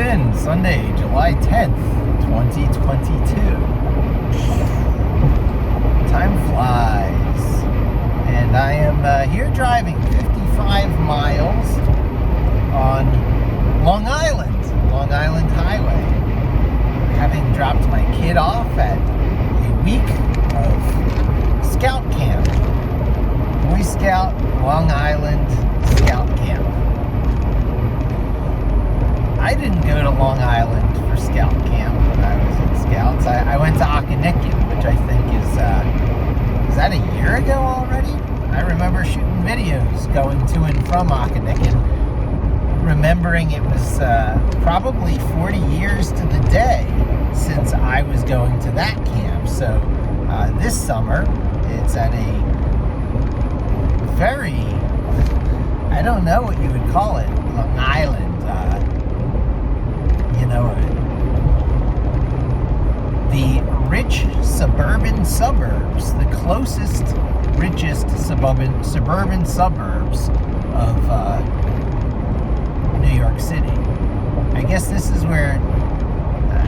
been Sunday, July 10th, 2022. Time flies. And I am here driving 55 miles on Long Island Highway. Having dropped my kid off at a week of scout camp. Boy Scout Long Island Scout Camp. I didn't go to Long Island for scout camp when I was in Scouts. I went to Occonequin, which I think is that a year ago already? I remember shooting videos going to and from Occonequin, remembering it was probably 40 years to the day since I was going to that camp. So this summer, it's at a very, I don't know what you would call it, Long Island. The rich suburban suburbs, the closest, richest suburban suburbs of New York City. I guess this is where,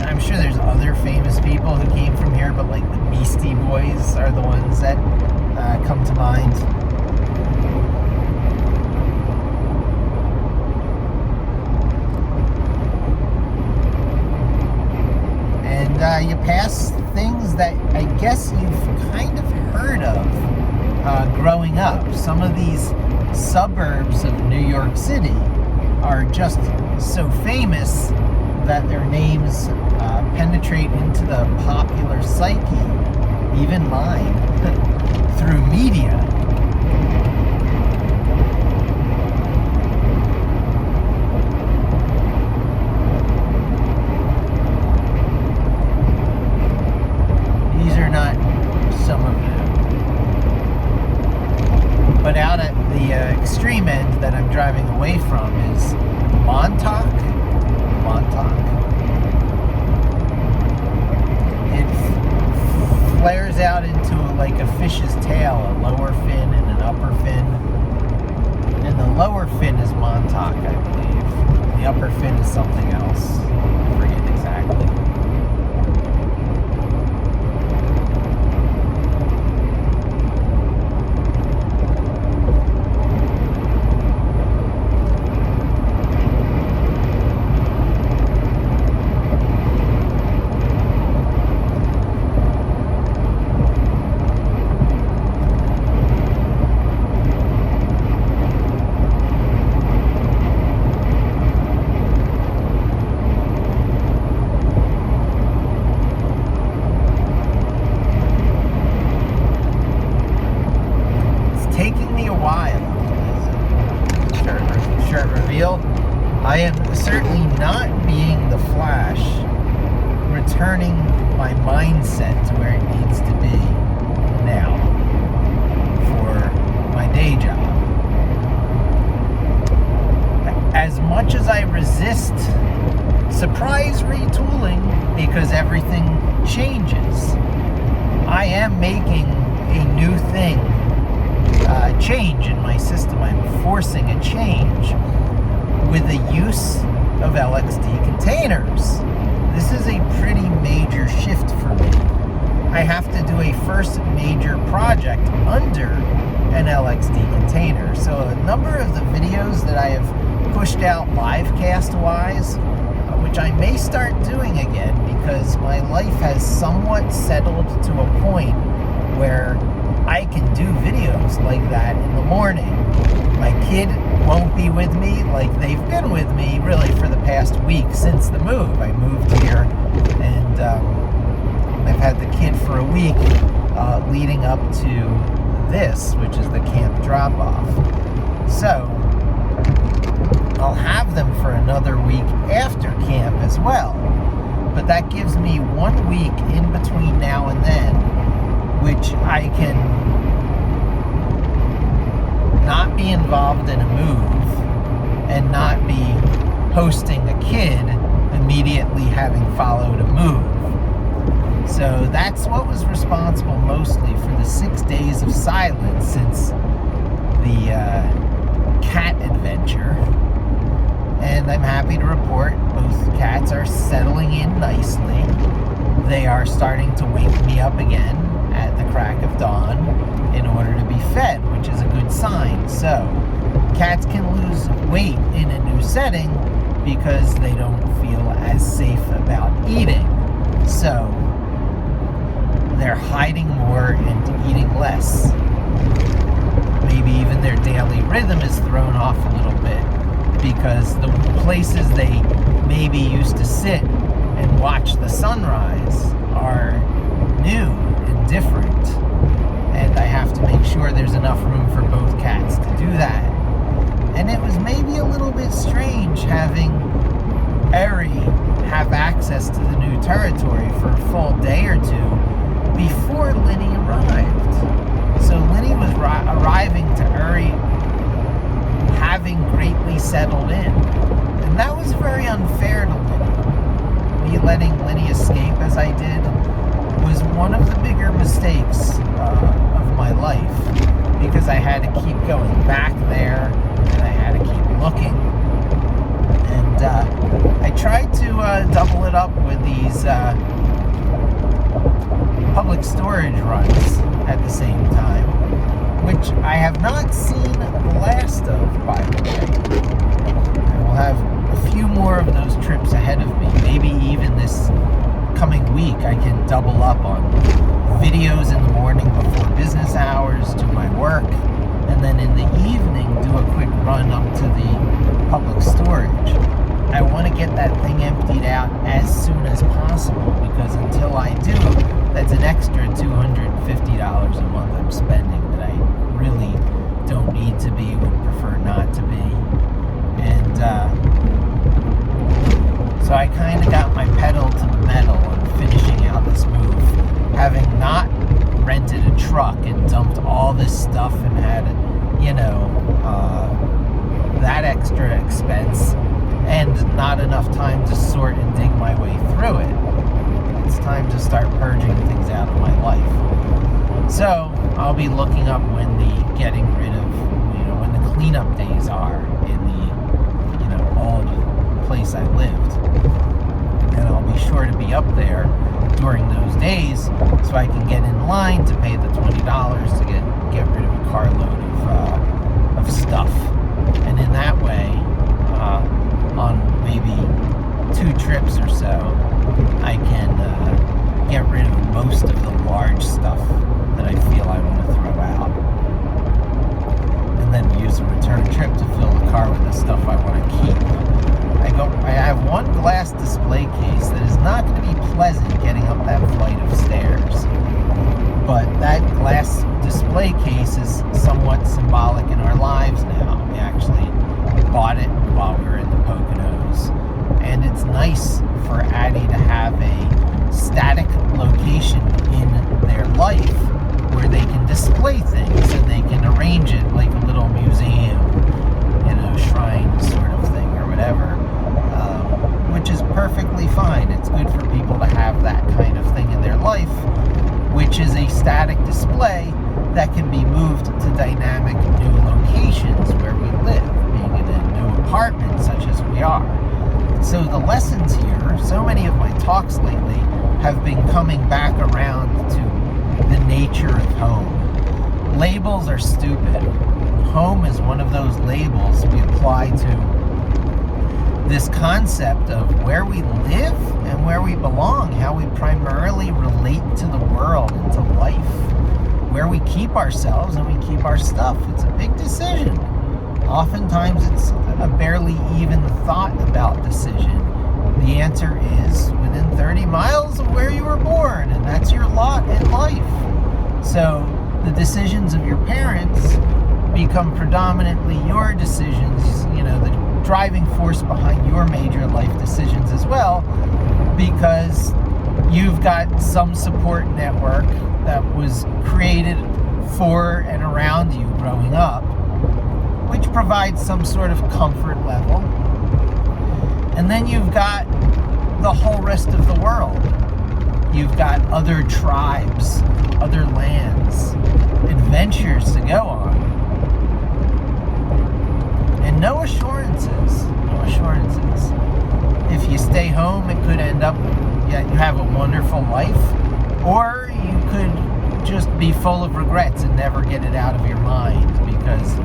I'm sure there's other famous people who came from here, but like the Beastie Boys are the ones that come to mind. You pass things that I guess you've kind of heard of growing up. Some of these suburbs of New York City are just so famous that their names penetrate into the popular psyche, even mine, through media. But out at the extreme end that I'm driving away from is Montauk. It flares out into like a fish's tail, a lower fin and an upper fin. And the lower fin is Montauk, I believe. The upper fin is something else. I forget exactly. I am certainly not being the Flash, returning my mindset to where it needs to be now for my day job. As much as I resist surprise retooling because everything changes, I am making a new thing, change in my system. I'm forcing a change with the use of LXD containers. This is a pretty major shift for me. I have to do a first major project under an LXD container. So a number of the videos that I have pushed out livecast-wise, which I may start doing again because my life has somewhat settled to a point where I can do videos like that in the morning. My kid won't be with me like they've been with me really for the past week since the move. I moved here and I've had the kid for a week leading up to this, which is the camp drop-off. So I'll have them for another week after camp as well. But that gives me 1 week in between now and then, which I can not be involved in a move and not be hosting a kid immediately having followed a move. So that's what was responsible mostly for the 6 days of silence since the cat adventure. And And I'm happy to report both cats are settling in nicely. They are starting to wake me up again at the crack of dawn in order to be fed, which is a good sign. So cats can lose weight in a new setting because they don't feel as safe about eating. So they're hiding more and eating less. Maybe even their daily rhythm is thrown off a little bit because the places they maybe used to sit and watch the sunrise are new and different. And I have to make sure there's enough room for both cats to do that. And it was maybe a little bit strange having Eri have access to the new territory for a full day or two before Linny arrived. So Linny was arriving to Eri having greatly settled in. And that was very unfair to Linny. Me letting Linny escape as I did was one of the bigger mistakes of my life, because I had to keep going back there and I had to keep looking. And I tried to double it up with these public storage runs at the same time, which I have not seen the last of, by the way. I will have a few more of those trips ahead of me. Maybe even this coming week I can double up on videos in the morning before business hours, do my work, and then in the evening do a quick run up to the public storage. I want to get that thing emptied out as soon as possible, because until I do, that's an extra $250 a month I'm spending that I really don't need to be, would prefer not to be. And so I kind of got my pedal to the metal on finishing out this move, having not rented a truck and dumped all this stuff and had, that extra expense and not enough time to sort and dig my way through it. It's time to start purging things out of my life. So I'll be looking up when the getting rid of, when the cleanup days are in the, old place I lived. And I'll be sure to be up there during those days so I can get in line to pay the $20 to get rid of a carload of stuff. And in that way, on maybe 2 trips or so, I can get rid of most of the large stuff that I feel I want to throw out, and then use a return trip to fill the car with the stuff I want to keep. I have one glass display case that is not going to be pleasant getting up that flight of stairs, but that glass display case is somewhat symbolic in our lives now. We actually bought it while we were in the Poconos, and it's nice for Addie to have a static location in their life where they can display things and they can arrange it like a little museum, shrine sort of thing or whatever, which is perfectly fine. It's good for people to have that kind of thing in their life, which is a static display that can be moved to dynamic new locations where we live, being in a new apartment such as we are. So the lessons here, so many of my talks lately have been coming back around to the nature of home. Labels are stupid. Home is one of those labels we apply to this concept of where we live and where we belong, how we primarily relate to the world and to life, where we keep ourselves and we keep our stuff. It's a big decision. Oftentimes it's a barely even thought about decision. The answer is within 30 miles of where you were born, and that's your lot in life. So the decisions of your parents become predominantly your decisions, the driving force behind your major life decisions as well, because you've got some support network that was created for and around you growing up, which provides some sort of comfort level. And then you've got the whole rest of the world. You've got other tribes, other lands, adventures to go on. And no assurances assurances. If you stay home, it could end up you have a wonderful life, or you could just be full of regrets and never get it out of your mind because,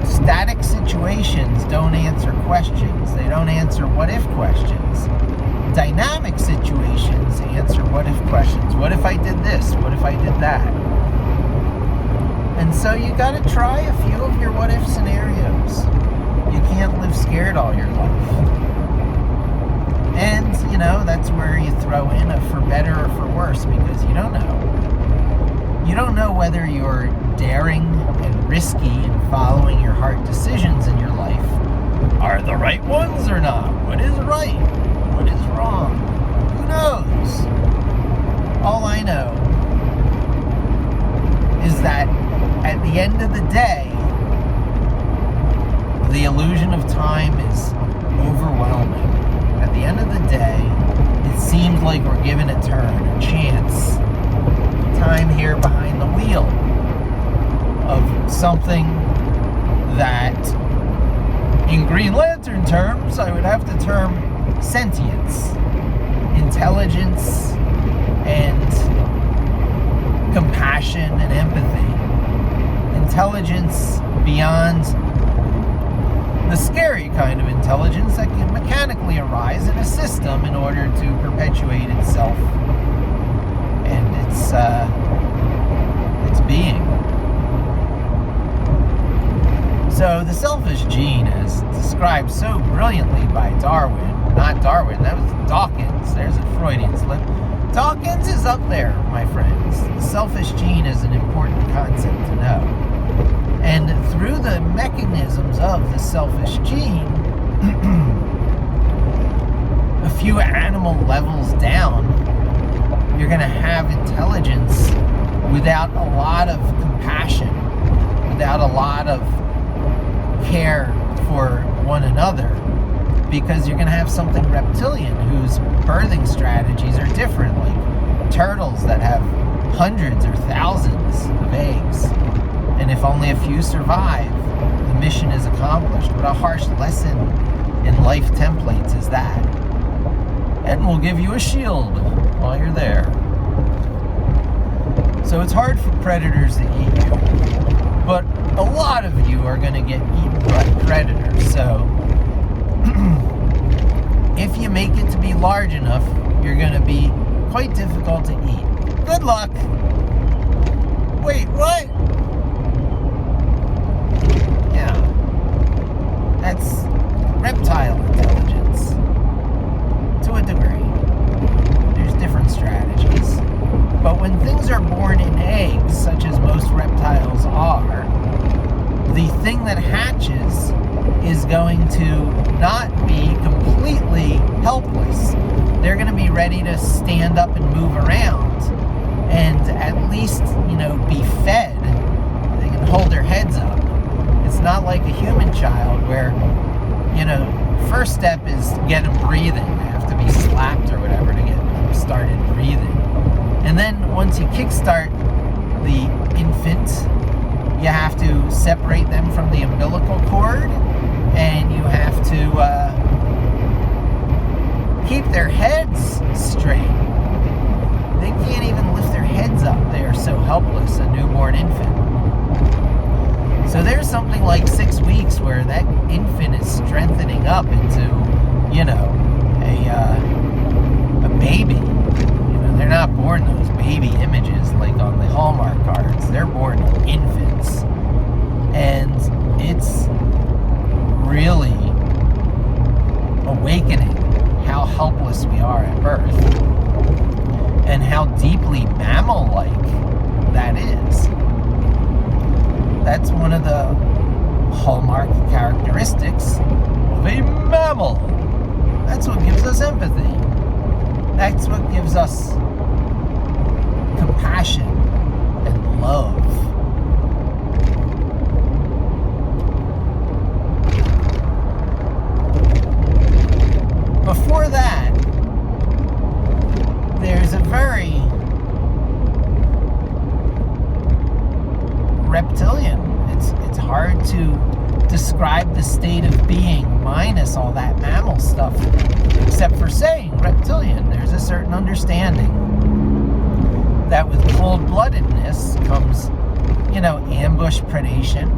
static situations don't answer questions. They don't answer what-if questions. Dynamic situations answer what-if questions. What if I did this? What if I did that? And so you got to try a few of your what-if scenarios. You can't live scared all your life. And, that's where you throw in a for better or for worse, because you don't know. You don't know whether you're daring and risky and following your heart decisions in your life are the right ones or not. What is right? What is wrong? Who knows? All I know is that at the end of the day, the illusion of time is overwhelming. At the end of the day, it seems like we're given a turn, a chance, time here behind the wheel of something that, in Green Lantern terms, I would have to term sentience, intelligence, and compassion and empathy. Intelligence beyond the scary kind of intelligence that can mechanically arise in a system in order to perpetuate itself and its being. So the selfish gene, as described so brilliantly by not Darwin, that was Dawkins. There's a Freudian slip. Dawkins is up there, my friends. The selfish gene is an important concept to know. And through the mechanisms of the selfish gene, a few animal levels down, you're going to have intelligence without a lot of compassion, without a lot of care for one another, because you're going to have something reptilian whose birthing strategies are different, like turtles that have hundreds or thousands of eggs. And if only a few survive, the mission is accomplished. What a harsh lesson in life templates is that. And we'll give you a shield while you're there. So it's hard for predators to eat you. But a lot of you are going to get eaten by predators. So if you make it to be large enough, you're going to be quite difficult to eat. Good luck. Wait, what? That's reptile intelligence, to a degree. There's different strategies. But when things are born in eggs, such as most reptiles are, the thing that hatches is going to not be completely helpless. They're going to be ready to stand up and move around and at least, be fed. They can hold their heads up. It's not like a human child where, first step is get them breathing. They have to be slapped or whatever to get them started breathing. And then once you kickstart the infant, you have to separate them from the umbilical cord, and you have to keep their heads straight. They can't even lift their heads up. They are so helpless, a newborn infant. So there's something like 6 weeks where that infant is strengthening up into, a baby. They're not born those baby images like on the Hallmark cards. They're born infants. And it's really awakening how helpless we are at birth and how deeply mammal-like that is. That's one of the hallmark characteristics of a mammal. That's what gives us empathy. That's what gives us compassion and love. Before that, there's a very reptilian. It's hard to describe the state of being minus all that mammal stuff, except for saying reptilian. There's a certain understanding that with cold-bloodedness comes, ambush predation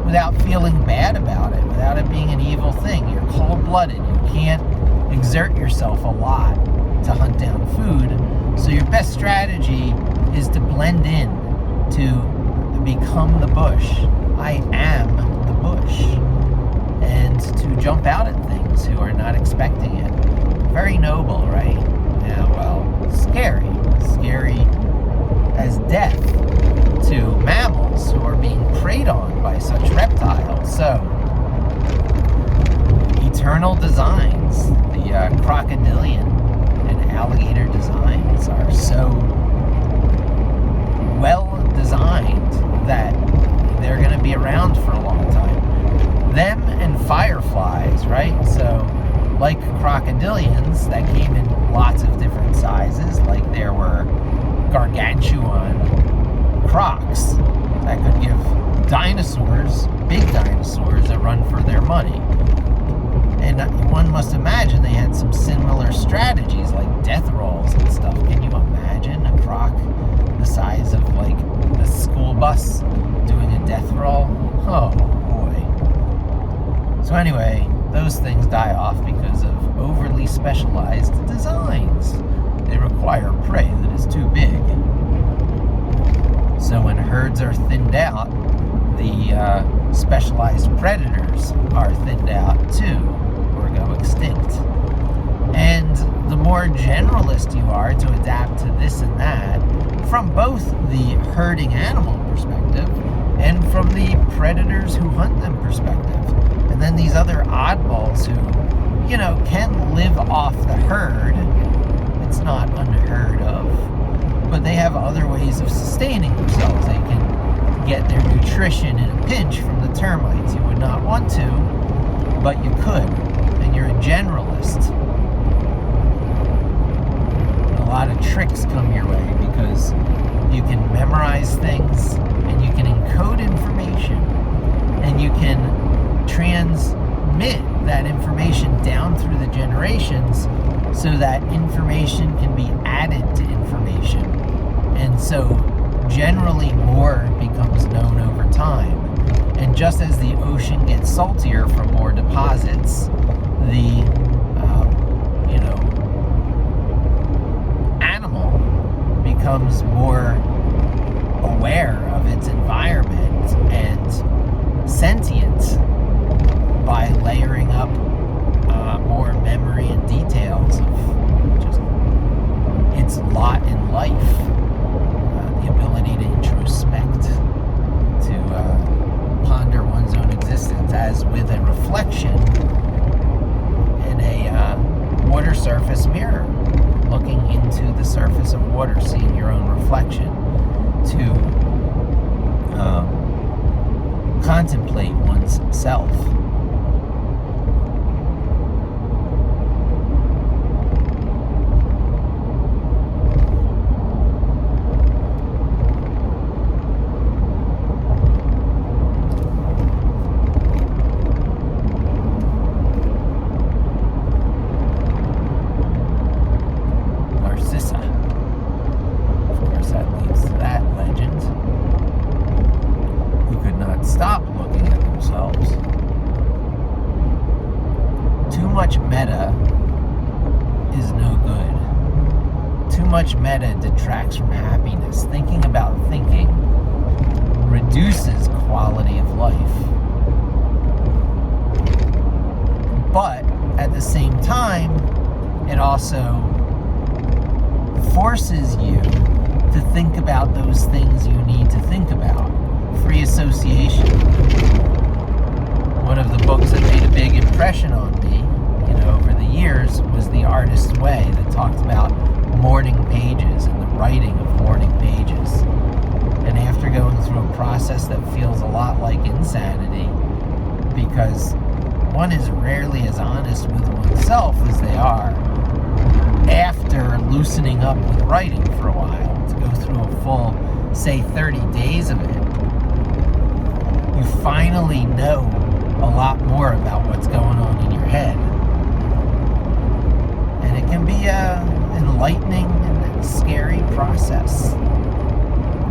without feeling bad about it, without it being an evil thing. You're cold-blooded. You can't exert yourself a lot to hunt down food. So your best strategy is to blend in, to become the bush. I am the bush. And to jump out at things who are not expecting it. Very noble, right? Yeah, well, scary. Scary as death to mammals who are being preyed on by such reptiles. So, eternal designs, the crocodilian and alligator designs are so well designed that they're going to be around for a long time. Them and fireflies, right? So, like crocodilians that came in lots of different sizes, like there were gargantuan crocs that could give dinosaurs, big dinosaurs, a run for their money. And one must imagine they had some similar strategies like death rolls and stuff. Can you imagine a croc the size of like a school bus doing a death roll? Oh boy. So anyway, those things die off because of overly specialized designs. They require prey that is too big. So when herds are thinned out, the specialized predators are thinned out too, or go extinct. And the more generalist you are to adapt to this and that, from both the herding animal perspective and from the predators who hunt them perspective. And then these other oddballs who, can live off the herd. It's not unheard of. But they have other ways of sustaining themselves. They can get their nutrition in a pinch from the termites. You would not want to, but you could. And you're a generalist. A lot of tricks come your way because you can memorize things and you can encode information and you can transmit that information down through the generations so that information can be added to information. And so generally more becomes known over time. And just as the ocean gets saltier from more deposits, the animal becomes more aware of its environment and sentient by layering up more memory and details of just its lot in life, the ability to introspect, to ponder one's own existence, as with a reflection in a water surface mirror, looking into the surface of water, seeing your own reflection, to contemplate one's self. Much meta detracts from happiness. Thinking about thinking reduces quality of life. But at the same time, it also forces you to think about those things you need to think about. Free association. One of the books that made a big impression on me, over the years was The Artist's Way, that talked about morning pages and the writing of morning pages. And after going through a process that feels a lot like insanity, because one is rarely as honest with oneself as they are after loosening up with writing for a while, to go through a full, say, 30 days of it, you finally know a lot more about what's going on in your head. And it can be a enlightening and scary process.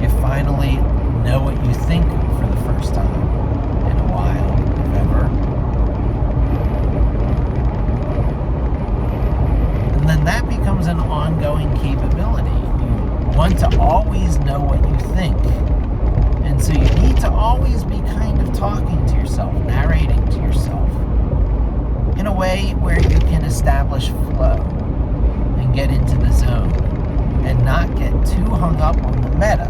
You finally know what you think for the first time in a while, if ever. And then that becomes an ongoing capability. You want to always know what you think. And so you need to always be kind of talking to yourself, narrating to yourself in a way where you can establish flow and get into the zone and not get too hung up on the meta.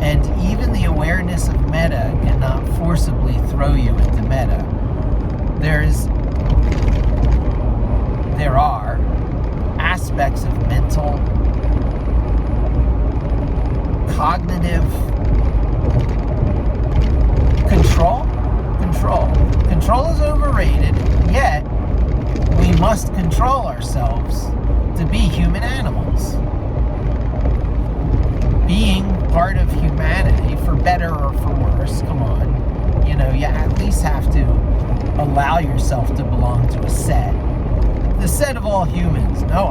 And even the awareness of meta cannot forcibly throw you into meta. There are aspects of mental, cognitive control. Control is overrated, yet we must control ourselves to be human animals. Being part of humanity, for better or for worse, come on, you at least have to allow yourself to belong to a set. The set of all humans. No,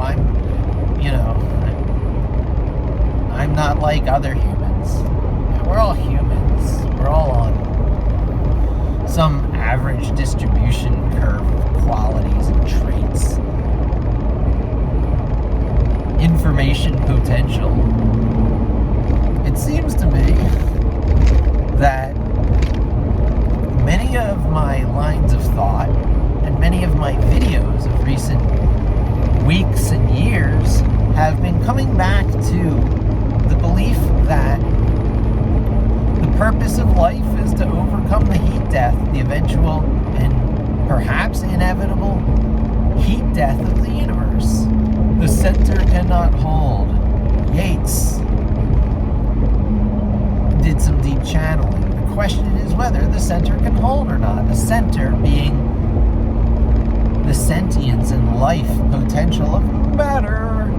I'm not like other humans. We're all humans. We're all on some average distribution curve of qualities and traits. Information potential. It seems to me that many of my lines of thought and many of my videos of recent weeks and years have been coming back to the belief that the purpose of life is to overcome the heat death, the eventual and perhaps inevitable heat death of the universe. The center cannot hold. Yeats did some deep channeling. The question is whether the center can hold or not. The center being the sentience and life potential of matter.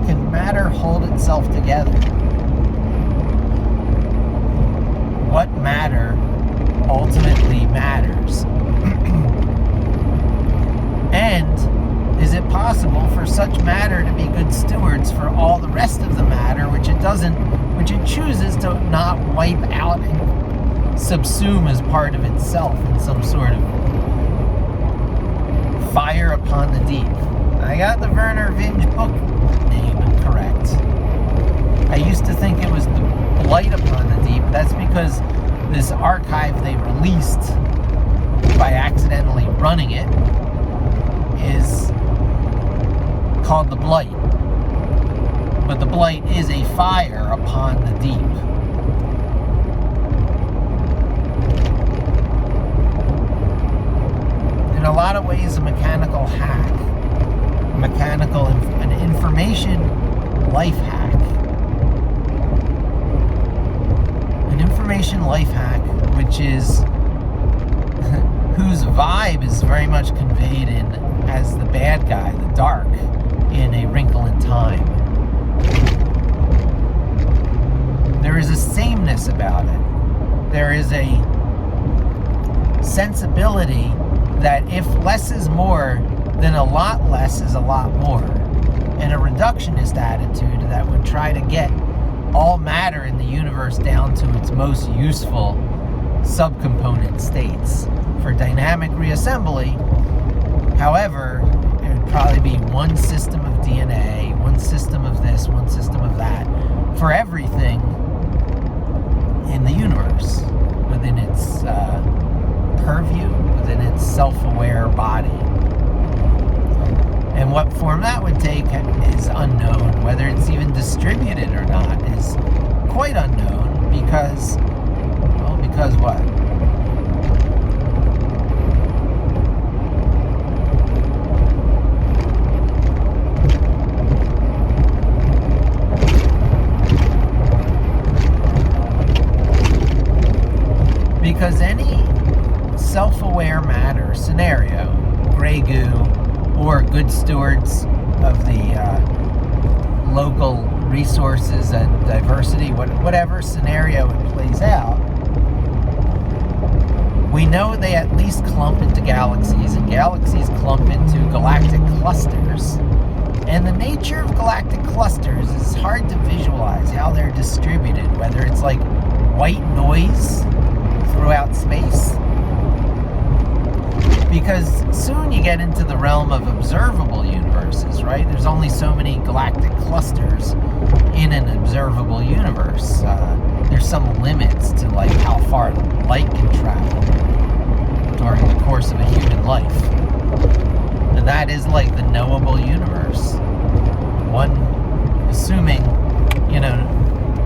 Can matter hold itself together? What matter ultimately matters? And is it possible for such matter to be good stewards for all the rest of the matter, which it chooses to not wipe out and subsume as part of itself in some sort of fire upon the deep? I got the Werner Vinge book name correct. I used to think it was the Blight Upon the Deep. That's because this archive they released by accidentally running it is called The Blight. But the blight is a fire upon the deep. In a lot of ways, a mechanical hack. An information life hack. An information life hack, which is whose vibe is very much conveyed in as the bad guy, the dark, in A Wrinkle in Time. There is a sameness about it. There is a sensibility that if less is more, then a lot less is a lot more. And a reductionist attitude that would try to get all matter in the universe down to its most useful subcomponent states for dynamic reassembly. However, it would probably be one system of DNA, one system of this, one system of that, for everything in the universe, within its purview, within its self-aware body. And what form that would take is unknown. Whether it's even distributed or not is quite unknown because what? Because any self-aware matter scenario, gray goo, or good stewards of the local resources and diversity, whatever scenario it plays out, We know they at least clump into galaxies, and galaxies clump into galactic clusters. And the nature of galactic clusters is hard to visualize how they're distributed, whether it's like white noise throughout space. Because soon you get into the realm of observable universes, right? There's only so many galactic clusters in an observable universe. There's some limits to like how far light can travel during the course of a human life. And that is like the knowable universe. One, assuming,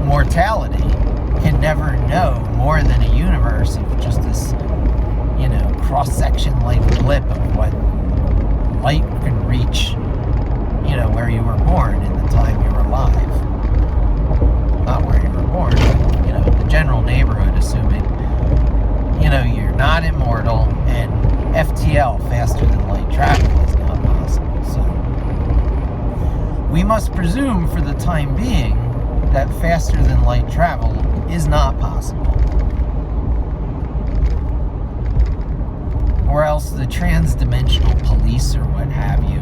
mortality, can never know more than a universe of just this, cross-section like blip of what light can reach, where you were born in the time you were alive. Not where you were born, but, the general neighborhood, assuming, you're not immortal, and FTL, faster than light travel, is not possible. So we must presume for the time being that faster than light travel is not possible. Or else the trans-dimensional police or what have you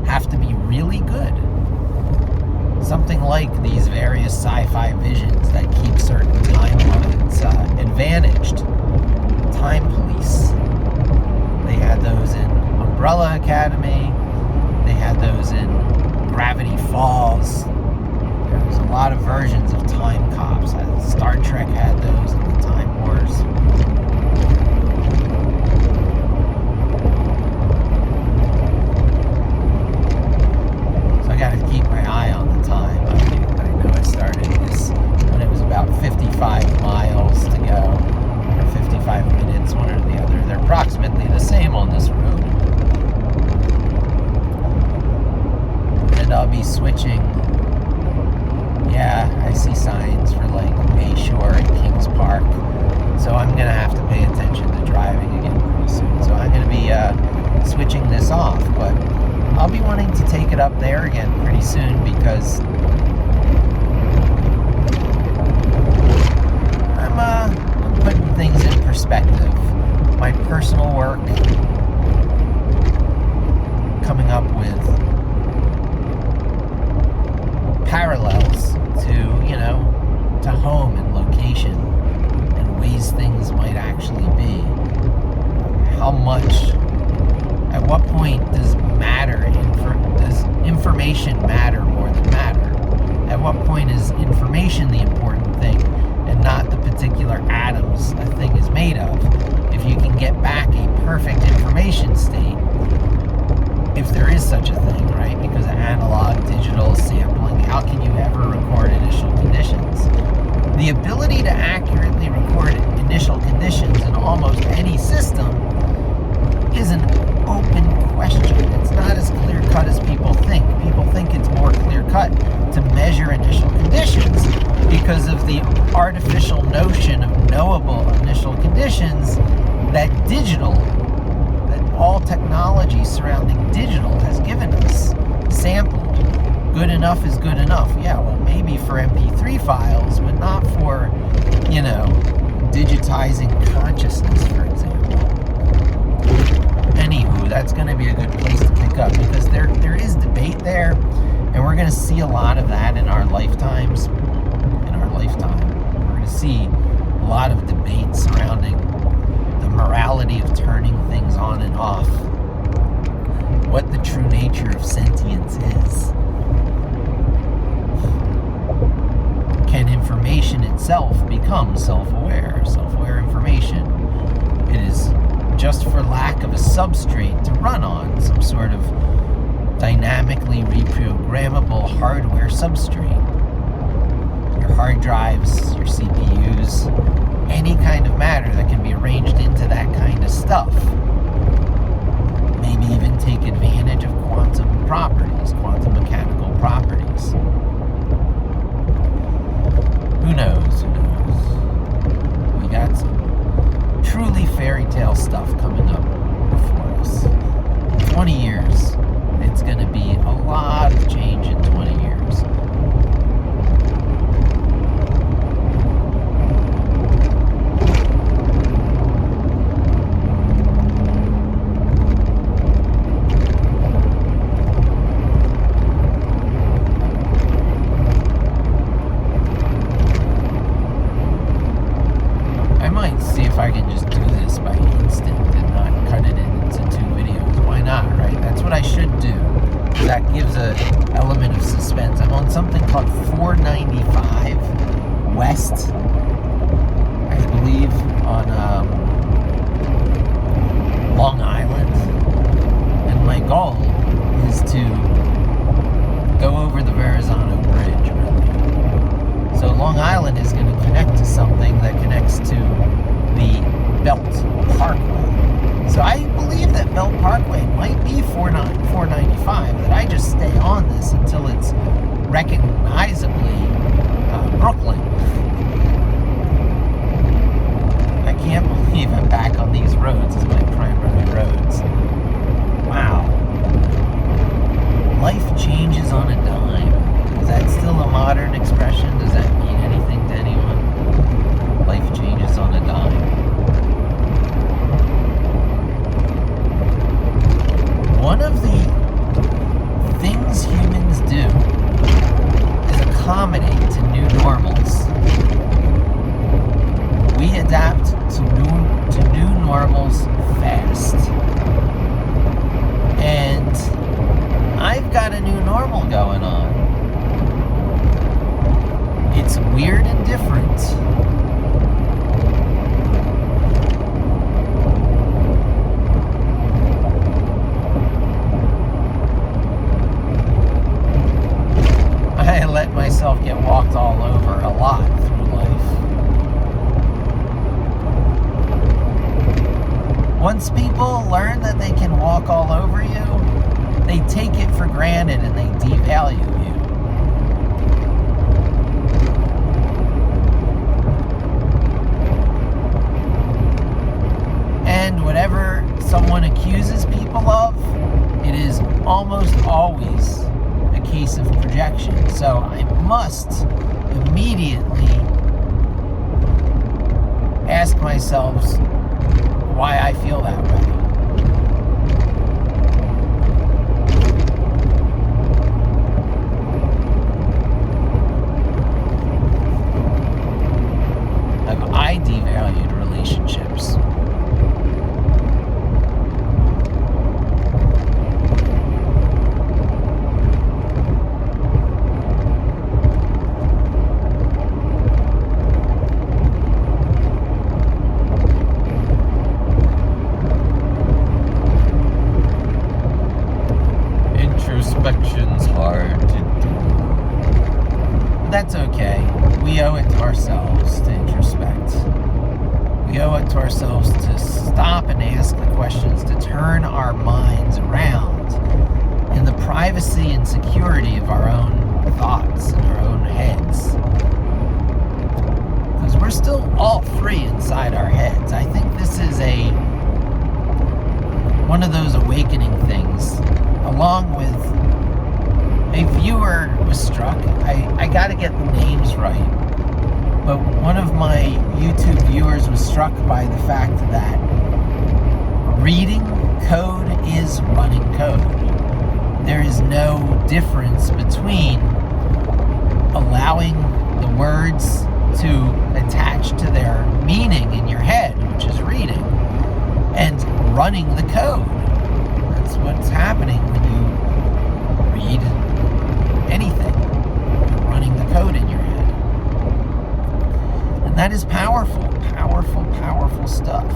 have to be really good. Something like these various sci-fi visions that keep certain timelines advantaged. Time police. They had those in Umbrella Academy. They had those in Gravity Falls. There was a lot of versions of time cops. Star Trek had those in the Time Wars. So I got to keep my eye on the time. I know I started this when it was about 55 miles to go, or 55 minutes, one or the other. They're approximately the same on this road. And I'll be switching. Yeah, I see signs for like Bayshore and Kings Park. So I'm going to have to pay attention to driving again pretty soon. So I'm going to be switching this off. But I'll be wanting to take it up there again pretty soon because I'm putting things in perspective. My personal work, coming up with parallels to home and location and ways things might actually be. How much, at what point does information matter more than matter? At what point is information the important thing and not the particular atoms a thing is made of? If you can get back a perfect information state, if there is such a thing, right? Because analog, digital, sampling, how can you ever record initial conditions? The ability to accurately record initial conditions in almost any system is an open question. It's not as clear-cut as people think. People think it's more clear-cut to measure initial conditions because of the artificial notion of knowable initial conditions that all technology surrounding digital has given us. Sampled. Good enough is good enough. Yeah, well, maybe for MP3 files, but not for, digitizing consciousness, for example. Anywho, that's going to be a good place to pick up because there is debate there, and we're going to see a lot of that in our lifetimes. We're going to see a lot of debate surrounding the morality of turning things on and off, what the true nature of sentience is. Can information itself become self-aware? Self-aware information. It is just for lack of a substrate to run on, some sort of dynamically reprogrammable hardware substrate. Your hard drives, your CPUs, any kind of matter that can be arranged into that kind of stuff. Maybe even take advantage of quantum properties, quantum mechanical properties. Who knows? We got some truly fairy tale stuff coming up before us. 20 years. It's going to be a lot of change in 20 years. might see if I can just do this by instant and not cut it into 2 videos. Why not, right? That's what I should do. That gives an element of suspense. I'm on something called 495 West, I believe, on Long Island. And my goal is to go over the Verrazano Bridge, really. So Long Island is going to connect to something that connects to the Belt Parkway. So I believe that Belt Parkway might be 495, that I just stay on this until it's recognizably Brooklyn. I can't believe I'm back on these roads as my primary roads. Wow. Life changes on a dime. Is that still a modern expression? Does that mean anything to anyone? Life changes on a dime. One of the things humans do is accommodate to new normals. We adapt to new normals fast. And I've got a new normal going on. It's weird and different. I let myself get walked all over a lot through life. Once people learn that they can walk all over you, they take it for granted and they devalue you. And whatever someone accuses people of, it is almost always a case of projection. So I must immediately ask myself why I feel that way. Have I devalued relationships? Introspection's hard to do. That's okay. We owe it to ourselves to introspect. We owe it to ourselves to stop and ask the questions, to turn our minds around in the privacy and security of our own thoughts and our own heads. Because we're still all free inside our heads. I think this is one of those awakening things, along with a viewer was struck. I got to get the names right, but one of my YouTube viewers was struck by the fact that reading code is running code. There is no difference between allowing the words to attach to their meaning in your head, which is reading, and running the code. That's what's happening when you read anything. You're running the code in your head. And that is powerful, powerful, powerful stuff.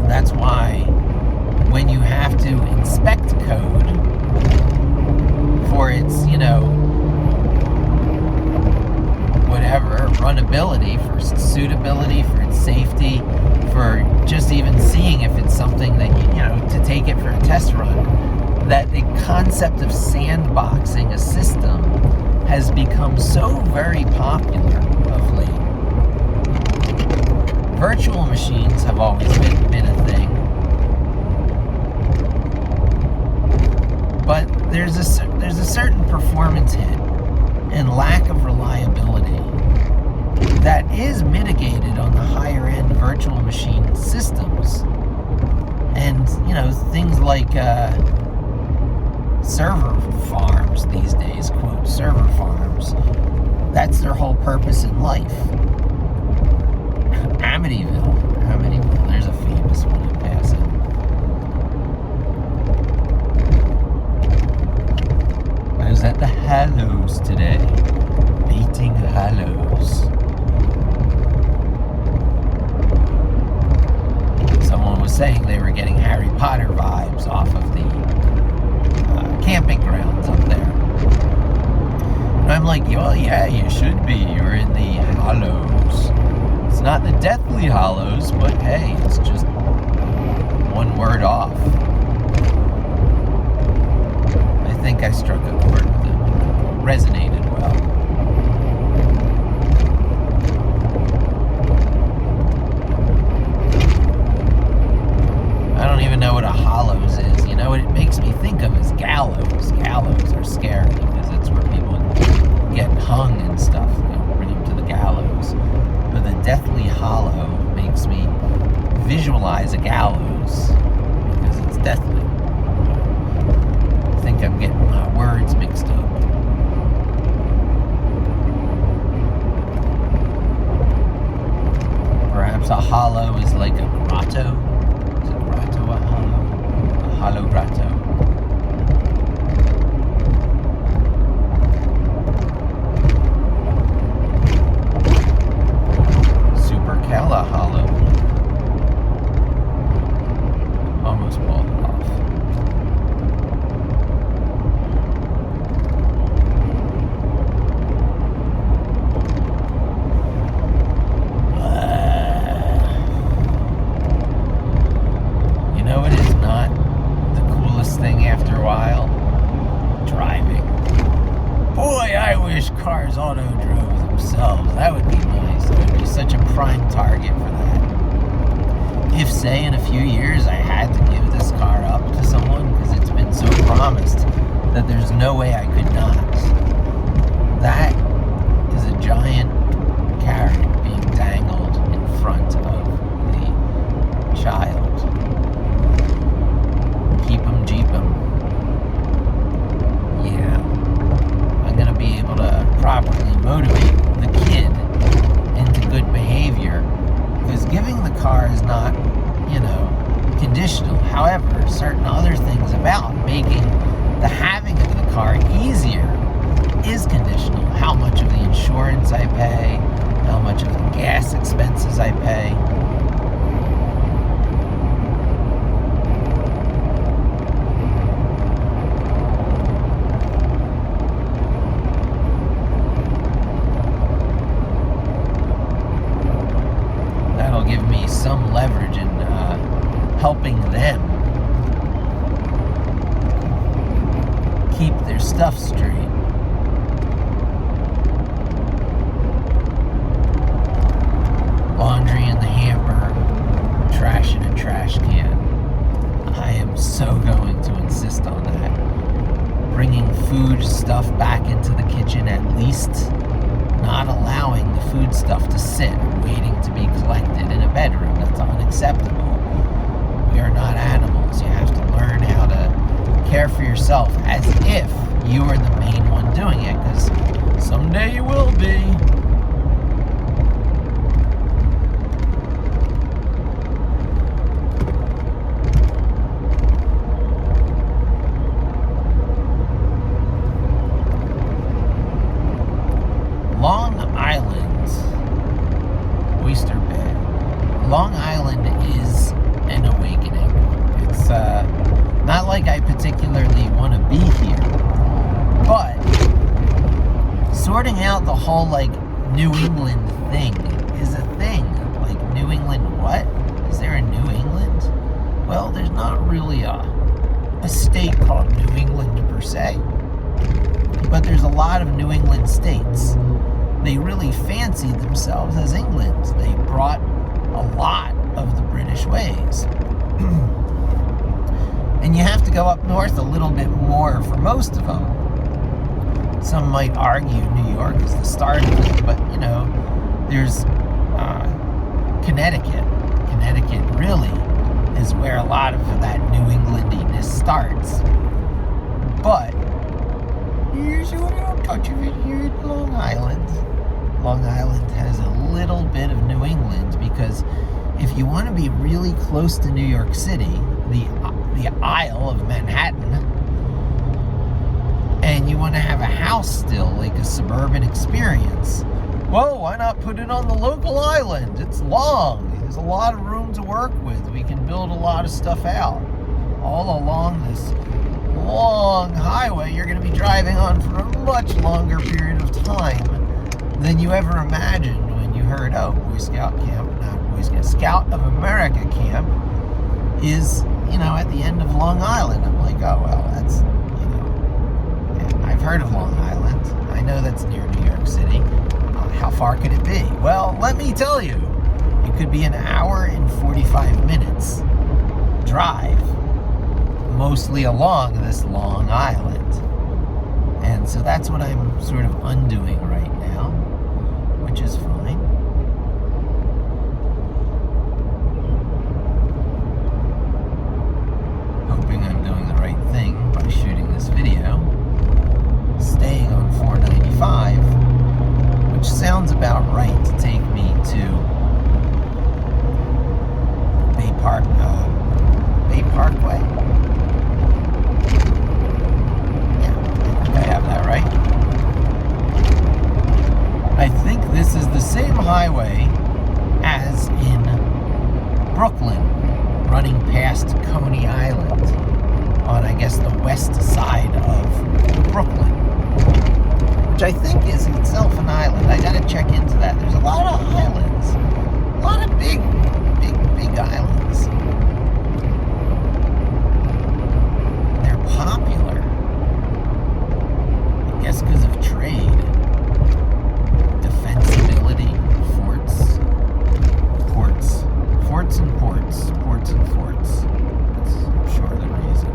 That's why when you have to inspect code for its, whatever, runnability, for suitability, for its safety, for just even seeing if it's something that, to take it for a test run, that the concept of sandboxing a system has become so very popular of late. Virtual machines have always been a thing. But there's a certain performance hit and lack of reliability that is mitigated on the higher end virtual machine systems. things like server farms these days, quote, server farms. That's their whole purpose in life. Amityville, there's a famous one in passing. I was at the Hallows today, baiting Hallows. Someone was saying they were getting Harry Potter vibes off of the camping grounds up there. And I'm like, well, yeah, you should be. You're in the Hallows. It's not the Deathly Hallows, but hey, it's just one word off. I think I struck a chord with them. It resonated well. I don't even know what a Hallows is. You know what it makes me think of is gallows. Gallows are scary because that's where people get hung and stuff. You know, bring them to the gallows. But the Deathly Hallow makes me visualize a gallows because it's deathly. I think I'm getting my words mixed up. Perhaps a hollow is like a grotto. Is a grotto a hollow? A hollow grotto. Supercala hollow. Almost pulled it off. You know it is not the coolest thing after a while? Driving. Boy, I wish cars auto drove themselves. That would be nice. I would be such a prime target for that. If, say, in a few years I had to give this car up to someone because it's been so promised that there's no way I could not. That is a giant carrot being dangled in front of the child. Keep 'em, jeep 'em. Yeah. I'm going to be able to properly motivate the kid into good behavior because giving the car is not, conditional. However, certain other things about making the having of the car easier is conditional. How much of the insurance I pay, how much of the gas expenses I pay. That'll give me some leverage in helping them keep their stuff straight. Laundry in the hamper, trash in a trash can. I am so going to insist on that. Bringing food stuff back into the kitchen at least. Not allowing the food stuff to sit waiting to be collected in a bedroom. That's unacceptable. We are not animals. You have to learn how to care for yourself as if you are the main one doing it, because someday you will be. Long Island, Oyster Bay. Long Island is an awakening. It's not like I particularly want to be here, but sorting out the whole New England thing is a thing. Like, New England what? Is there a New England? Well, there's not really a state called New England per se, but there's a lot of New England states. They really fancied themselves as England. They brought a lot of the British ways. And you have to go up north a little bit more for most of them. Some might argue New York is the start of it, but, there's Connecticut. Connecticut really is where a lot of that New Englandiness starts. But here's a little touch of it here at Long Island. Long Island has a little bit of New England, because if you want to be really close to New York City, the Isle of Manhattan, and you want to have a house still, like a suburban experience, well, why not put it on the local island? It's long. There's a lot of room to work with. We can build a lot of stuff out. All along this long highway you're going to be driving on for a much longer period of time than you ever imagined when you heard, oh, Boy Scout camp, not Boy Scout, Scout of America camp is, at the end of Long Island. I'm like, oh, well, that's, yeah, I've heard of Long Island. I know that's near New York City. How far could it be? Well, let me tell you, it could be an hour and 45 minutes drive, mostly along this Long Island. And so that's what I'm sort of undoing right now, which is fine. Hoping I'm doing the right thing by shooting this video, staying on 495, which sounds about right to take me to Bay Parkway. Yeah, I think I have that right. I think this is the same highway as in Brooklyn, running past Coney Island on, I guess, the west side of Brooklyn, which I think is itself an island. I gotta check into that. There's a lot of islands. A lot of big islands. They're popular. I guess because of trade. Defensibility. Forts and ports. Ports and forts. That's, I'm sure, the reason.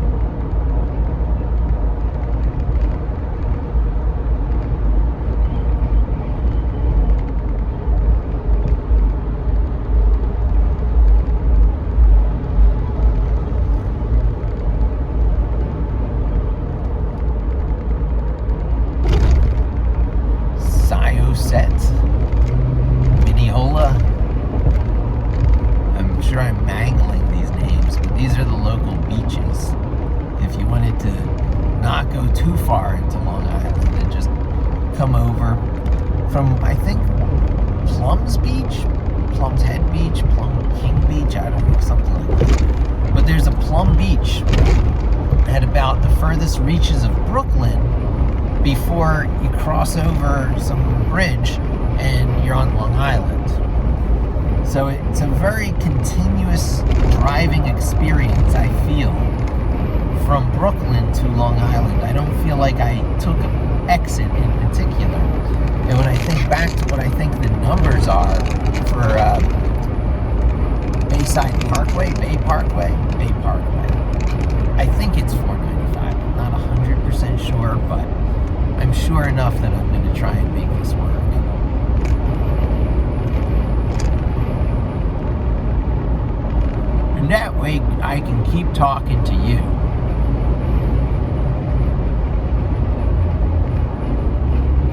Mineola. I'm sure I'm mangling these names, but these are the local beaches. If you wanted to not go too far into Long Island and just come over from, I think, Plum's Beach, Plum's Head Beach, Plum King Beach, I don't know, something like that. But there's a Plum Beach at about the furthest reaches of Brooklyn before you cross over some bridge and you're on Long Island. So it's a very continuous driving experience, I feel, from Brooklyn to Long Island. I don't feel like I took an exit in particular. And when I think back to what I think the numbers are for Bay Parkway, I think it's 495. I'm not 100% sure, but I'm sure enough that I'm going to try and make this work. And that way I can keep talking to you.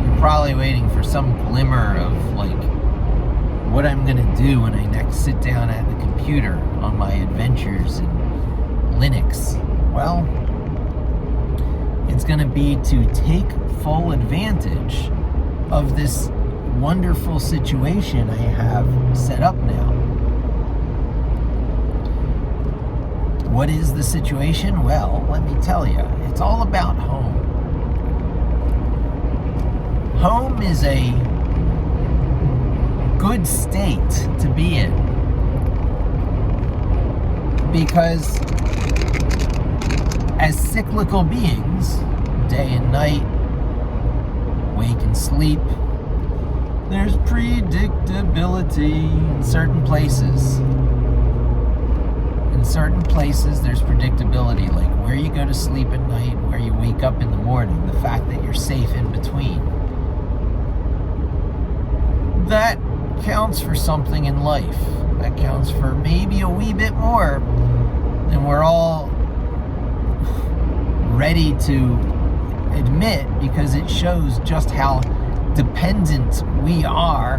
You're probably waiting for some glimmer of, like, what I'm going to do when I next sit down at the computer on my adventures in Linux. Well, it's going to be to take full advantage of this wonderful situation I have set up now. What is the situation? Well, let me tell you. It's all about home. Home is a good state to be in, because as cyclical beings, day and night, wake and sleep, there's predictability in certain places. In certain places, there's predictability, like where you go to sleep at night, where you wake up in the morning, the fact that you're safe in between. That counts for something in life. That counts for maybe a wee bit more And we're all ready to admit, because it shows just how dependent we are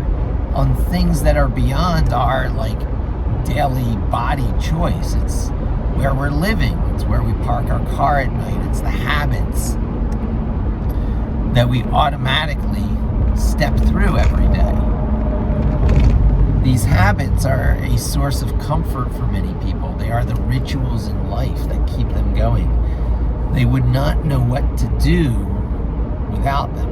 on things that are beyond our daily body choice. It's where we're living. It's where we park our car at night. It's the habits that we automatically step through every day. These habits are a source of comfort for many people. They are the rituals in life that keep them going. They would not know what to do without them.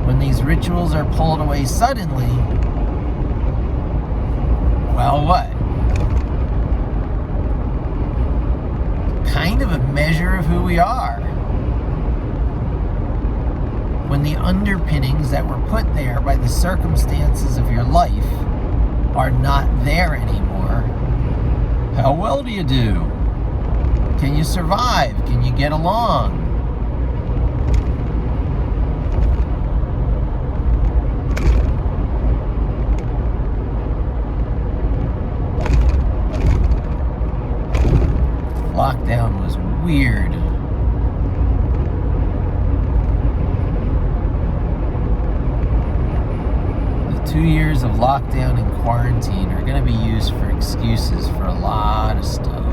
When these rituals are pulled away suddenly, well, what? Kind of a measure of who we are. When the underpinnings that were put there by the circumstances of your life are not there anymore, how well do you do? Can you survive? Can you get along? Lockdown was weird. The 2 years of lockdown and quarantine are going to be used for excuses for a lot of stuff.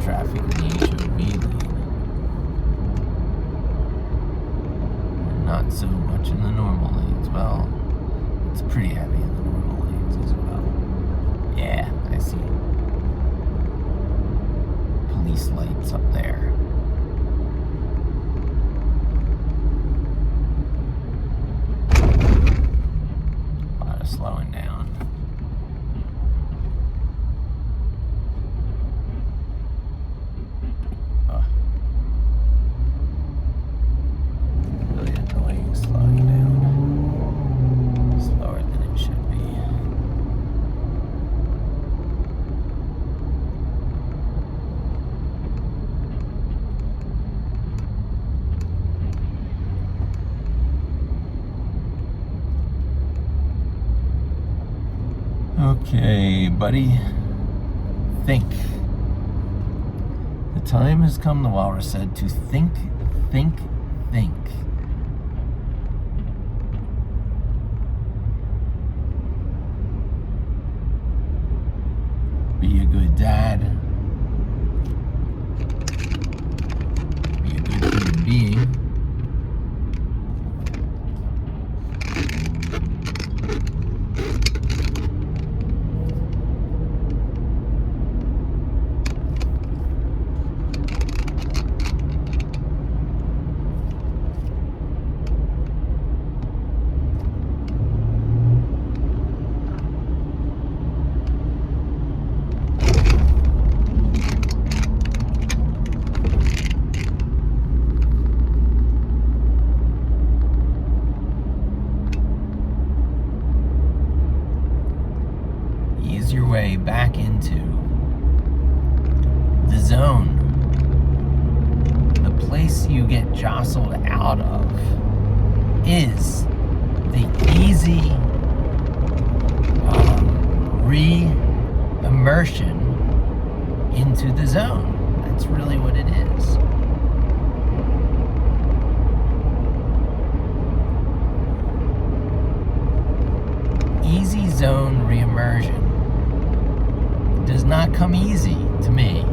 Traffic in the HOV lane. Not so much in the normal lanes. Well, it's pretty heavy in the normal lanes as well. Yeah, I see police lights up there. A lot of slowing down. Okay, buddy. Think. The time has come, the walrus said, to think, think, think. Be a good dad. Be a good human being. Your way back into the zone, the place you get jostled out of is the easy re-immersion into the zone. That's really what it is. Easy zone re-immersion does not come easy to me,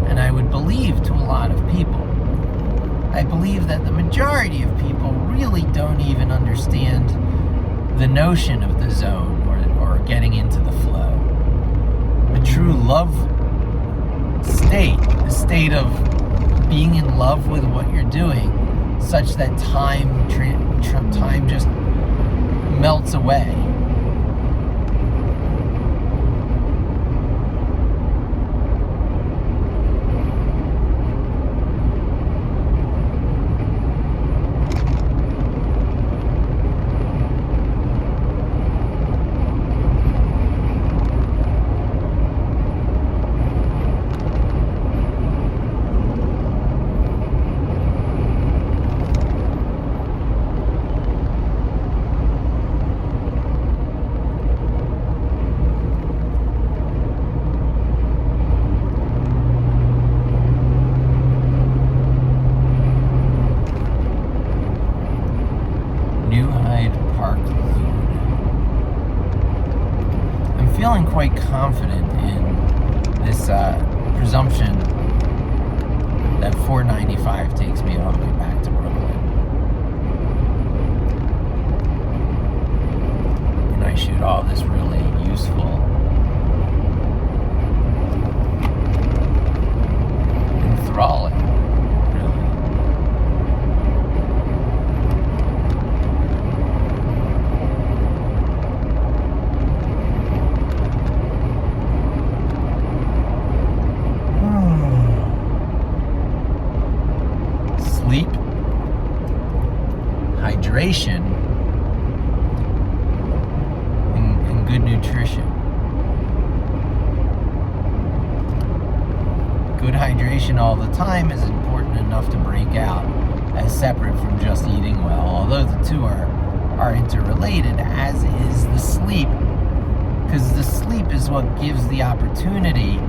and I would believe to a lot of people. I believe that the majority of people really don't even understand the notion of the zone or getting into the flow. A true love state, the state of being in love with what you're doing, such that time just melts away. Feeling quite confident in this presumption that 495 takes me all the way back to Brooklyn. And I shoot all this really useful, enthralling, sleep, hydration, and good nutrition. Good hydration all the time is important enough to break out as separate from just eating well, although the two are interrelated, as is the sleep, because the sleep is what gives the opportunity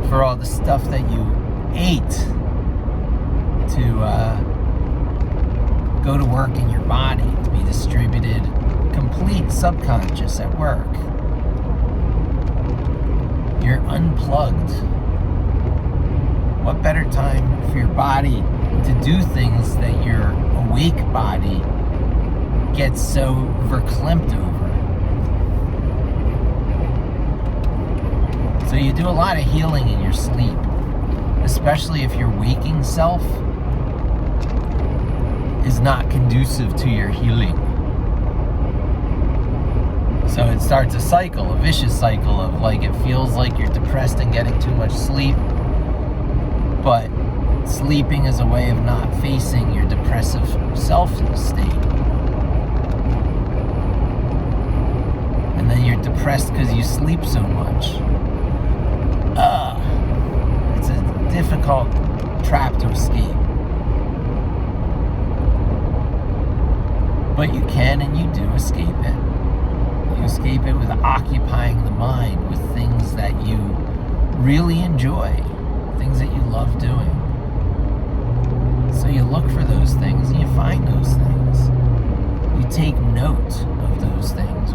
for all the stuff that you ate to go to work in your body, to be distributed, complete subconscious at work. You're unplugged. What better time for your body to do things that your awake body gets so verklempt over? So you do a lot of healing in your sleep, especially if your waking self is not conducive to your healing. So it starts a cycle, a vicious cycle of like, it feels like you're depressed and getting too much sleep, but sleeping is a way of not facing your depressive self state. And then you're depressed because you sleep so much. It's a difficult trap to escape. But you can and you do escape it. You escape it with occupying the mind with things that you really enjoy, things that you love doing. So you look for those things and you find those things. You take note of those things.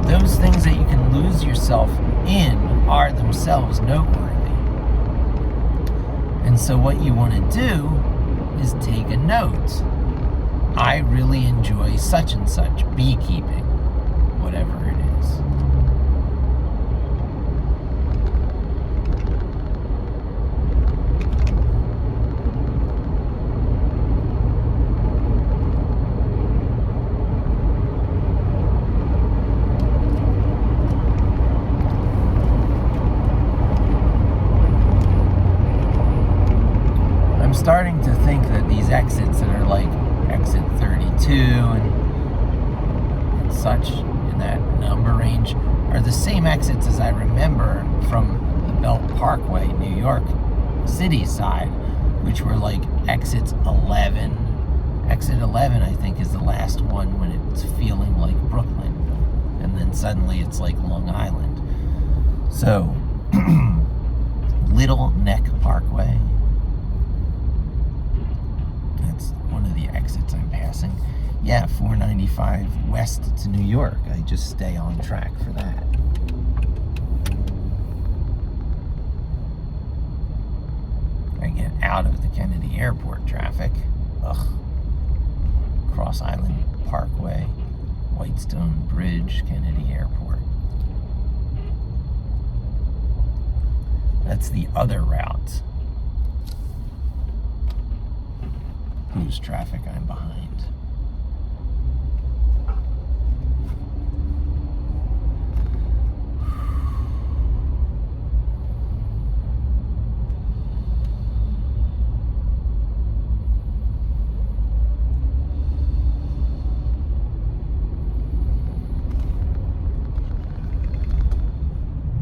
Those things that you can lose yourself in are themselves noteworthy. And so what you want to do is take a note. I really enjoy such and such, beekeeping, whatever it is. I'm starting to think that these exits that are like exit 32 and such in that number range are the same exits as I remember from the Belt Parkway, New York City side, which were like exits 11. Exit 11, I think, is the last one when it's feeling like Brooklyn. And then suddenly it's like Long Island. So, Little Neck Parkway. That's one of the exits I'm passing. Yeah, 495 west to New York. I just stay on track for that. I get out of the Kennedy Airport traffic. Ugh. Cross Island Parkway, Whitestone Bridge, Kennedy Airport. That's the other route. Whose traffic I'm behind.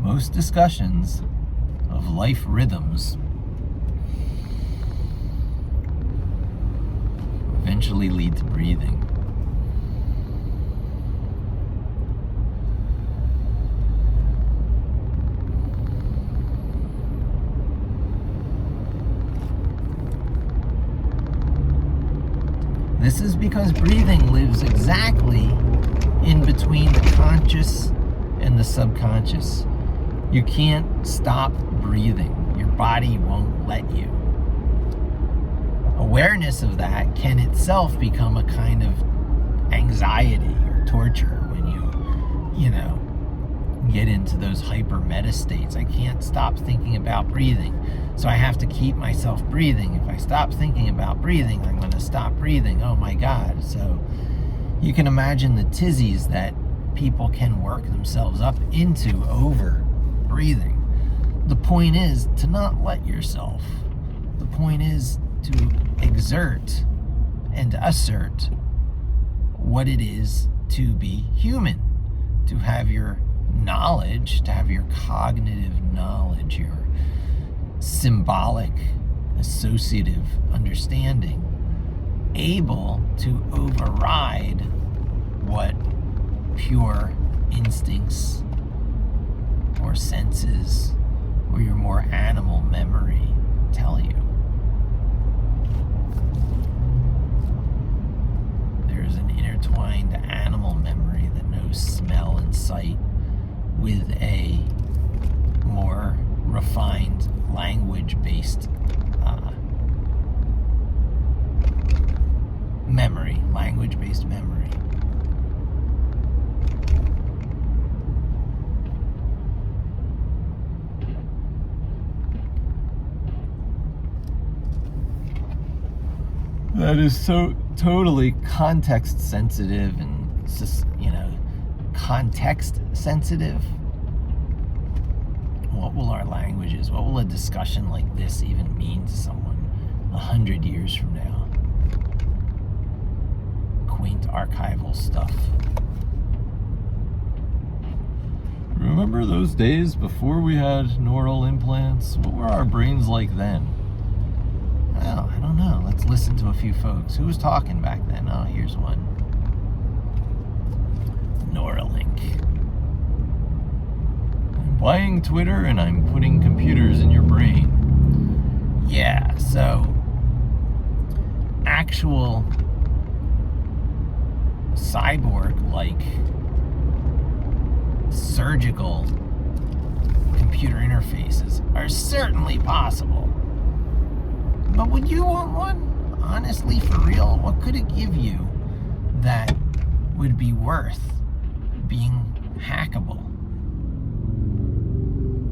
Most discussions of life rhythms eventually lead to breathing. This is because breathing lives exactly in between the conscious and the subconscious. You can't stop breathing. Your body won't let you. Awareness of that can itself become a kind of anxiety or torture when you get into those hyper meta states. I can't stop thinking about breathing, so I have to keep myself breathing. If I stop thinking about breathing, I'm going to stop breathing. Oh my God. So you can imagine the tizzies that people can work themselves up into over breathing. The point is to not let yourself. The point is to exert and assert what it is to be human, to have your knowledge, to have your cognitive knowledge, your symbolic, associative understanding able to override what pure instincts or senses or your more animal memory tell you. There's an intertwined animal memory that knows smell and sight with a more refined language-based memory, language-based memory. That is so totally context sensitive and context sensitive. What will our languages, what will a discussion like this even mean to someone 100 years from now? Quaint archival stuff. Remember those days before we had neural implants? What were our brains like then? Well, I don't know. Let's listen to a few folks. Who was talking back then? Oh, here's one. Neuralink. I'm buying Twitter and I'm putting computers in your brain. Yeah, so actual cyborg-like surgical computer interfaces are certainly possible. But would you want one? Honestly, for real, what could it give you that would be worth being hackable?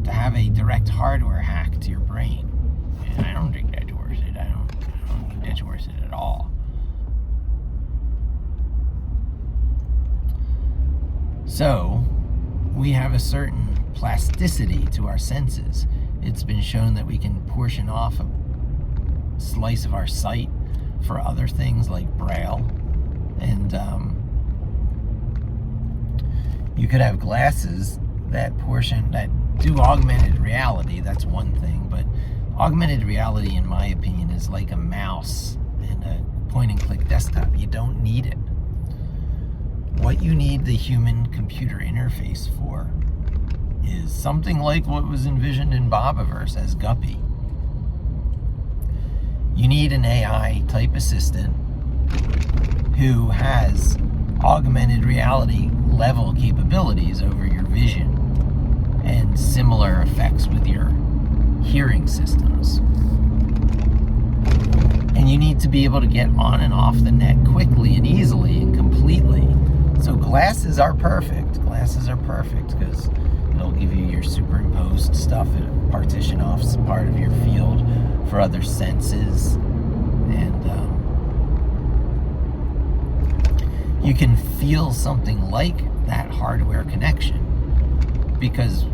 To have a direct hardware hack to your brain. And I don't think that's worth it. I don't think that's worth it at all. So, we have a certain plasticity to our senses. It's been shown that we can portion off a slice of our sight for other things like Braille. And you could have glasses that do augmented reality. That's one thing. But augmented reality, in my opinion, is like a mouse and a point-and-click desktop. You don't need it. What you need the human-computer interface for is something like what was envisioned in Bobiverse as Guppy. You need an AI type assistant who has augmented reality level capabilities over your vision and similar effects with your hearing systems. And And you need to be able to get on and off the net quickly and easily and completely. So glasses are perfect. Glasses are perfect because it'll give you your superimposed stuff, it'll partition off some part of your field for other senses. And you can feel something like that hardware connection because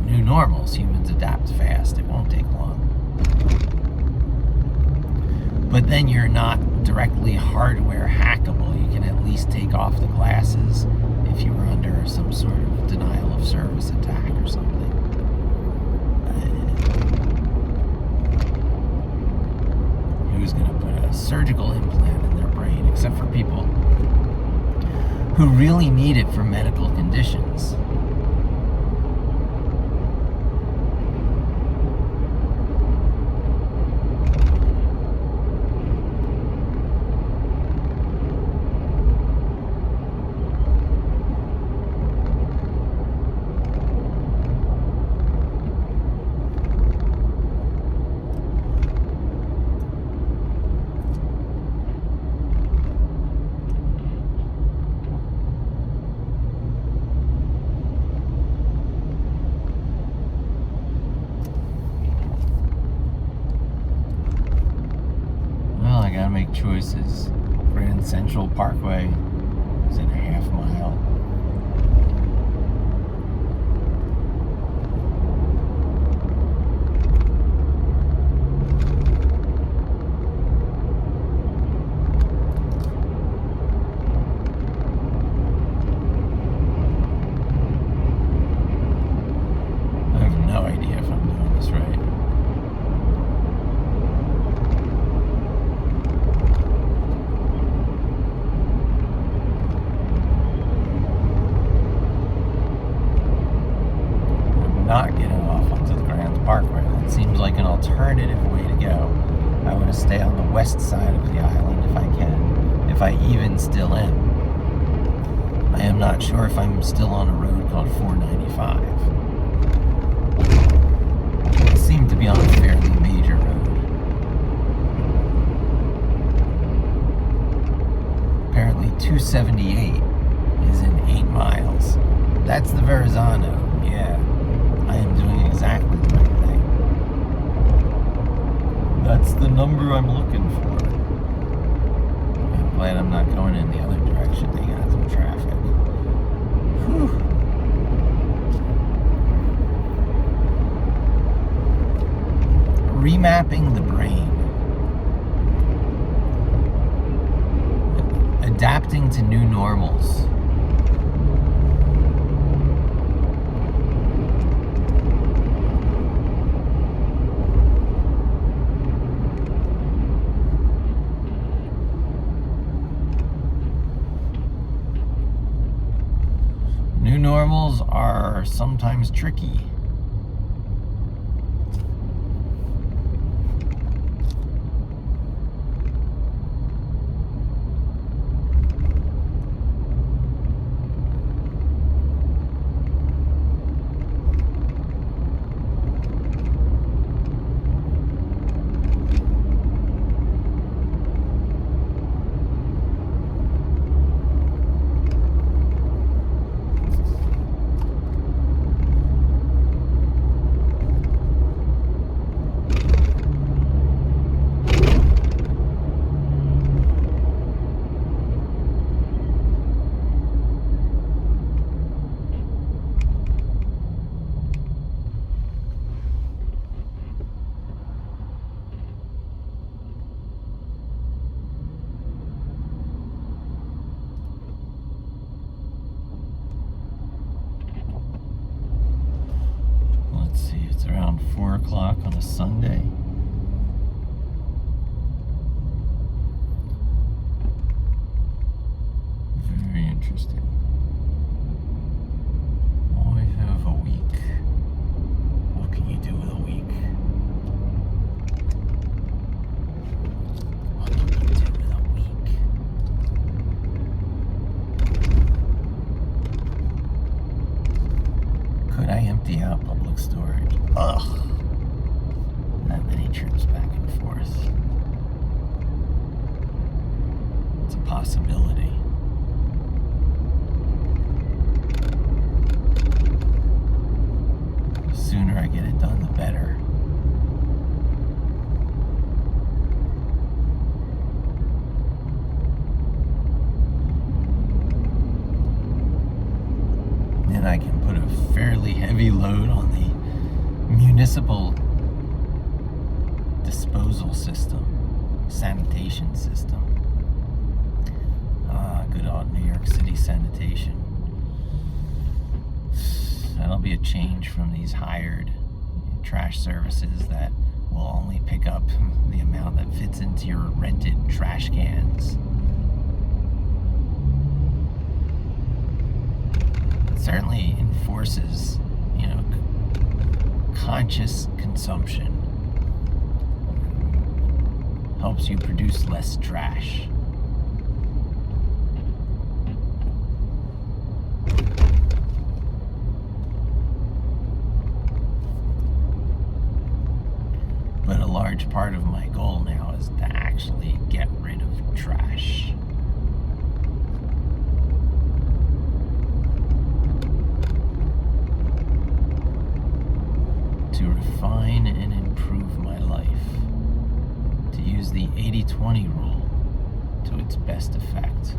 new normals, humans adapt fast. It won't take long. But then you're not directly hardware hackable. You can at least take off the glasses if you were under some sort of denial of service attack or something. Who's going to put a surgical implant in their brain, except for people who really need it for medical conditions? I gotta make choices. Grand Central Parkway is in a half mile. I have no idea if I'm doing this right. Not getting off onto the Grand Parkway. That seems like an alternative way to go. I want to stay on the west side of the island if I can, if I even still am. I am not sure if I'm still on a road called 495. I seem to be on a fairly major road. Apparently 278 is in 8 miles. That's the Verrazano, yeah. I am doing exactly the right thing. That's the number I'm looking for. I'm glad I'm not going in the other direction. They got some traffic. Whew. Remapping the brain. Adapting to new normals. New normals are sometimes tricky. It's around 4 o'clock on a Sunday. Very interesting. I have a week. What can you do with a week? What can you do with a week? Could I empty out public storage? Ugh. That many trips back and forth. It's a possibility. The sooner I get it done, the better. Then I can put a fairly heavy load on the municipal disposal system, sanitation system. Good old New York City sanitation. That'll be a change from these hired trash services that will only pick up the amount that fits into your rented trash cans. It certainly enforces, conscious consumption. Helps you produce less trash. But a large part of my goal now is to actually get rid of trash. To refine and improve my life. To use the 80-20 rule to its best effect.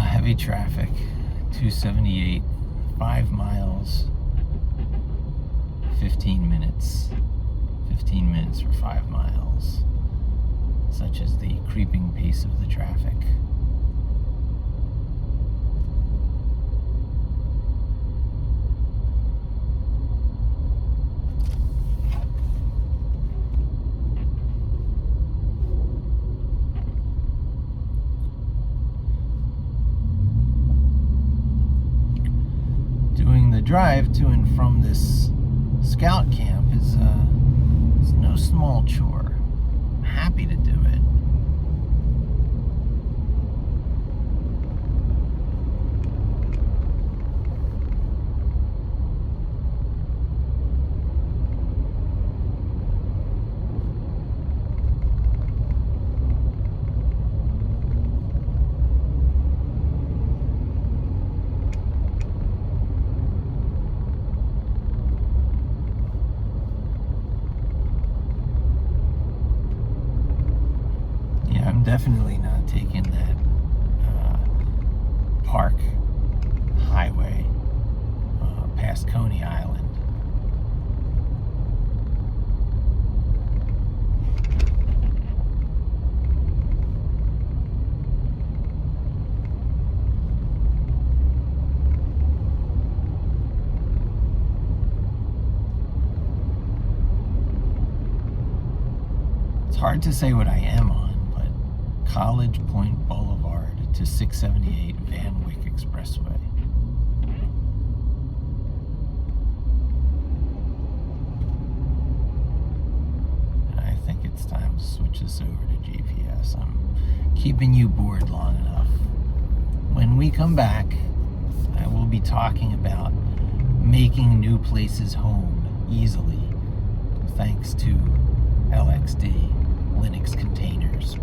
Heavy traffic, 278, 5 miles, 15 minutes. 15 minutes for 5 miles. Such is the creeping pace of the traffic. Drive to and from this scout camp is no small chore. I'm happy to do it. Definitely not taking that Park Highway past Coney Island. It's hard to say what I am on. College Point Boulevard to 678 Van Wyck Expressway. I think it's time to switch this over to GPS. I'm keeping you bored long enough. When we come back, I will be talking about making new places home easily, thanks to LXD, Linux containers.